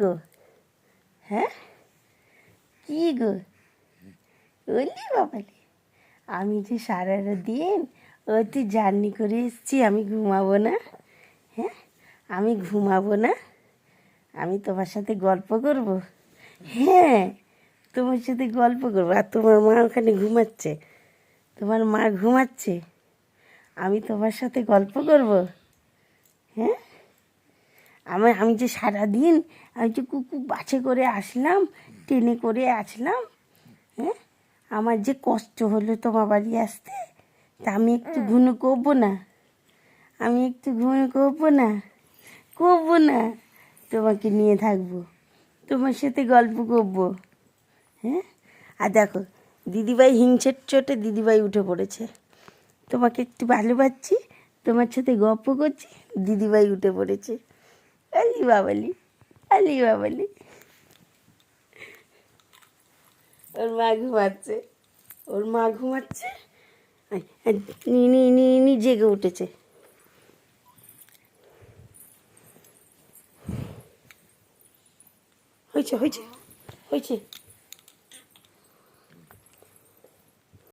গো, হ্যাঁ কি গো, বললি বাবালি, আমি যে সারা দিন ওতে জার্নি করে এসেছি, আমি ঘুমাবো না? হ্যাঁ, আমি ঘুমাবো না? আমি তোমার সাথে গল্প করব? হ্যাঁ, তোমার সাথে গল্প করবো। আর তোমার মা ওখানে ঘুমাচ্ছে, তোমার মা ঘুমাচ্ছে, আমি তোমার সাথে গল্প করব? হ্যাঁ, আমি যে সারাদিন আমি যে কুকু বাসে করে আসলাম, ট্রেনে করে আসলাম, হ্যাঁ, আমার যে কষ্ট হলো তোমার বাড়ি আসতে, তা আমি একটু ঘুনো করবো না? আমি একটু ঘুনো করবো না? করবো না? তোমাকে নিয়ে থাকবো, তোমার সাথে গল্প করবো। হ্যাঁ, আর দেখো, দিদিভাই হিংসের চোটে দিদিভাই উঠে পড়েছে। তোমাকে একটু ভালোবাসছি, তোমার সাথে গল্প করছি, দিদিভাই উঠে পড়েছে। আলি বাবালি, আলি বাবালি। ওর মা ঘুমাচ্ছে, ওর মা ঘুমাচ্ছে, নি জেগে উঠেছে। হয়েছে হয়েছে হয়েছে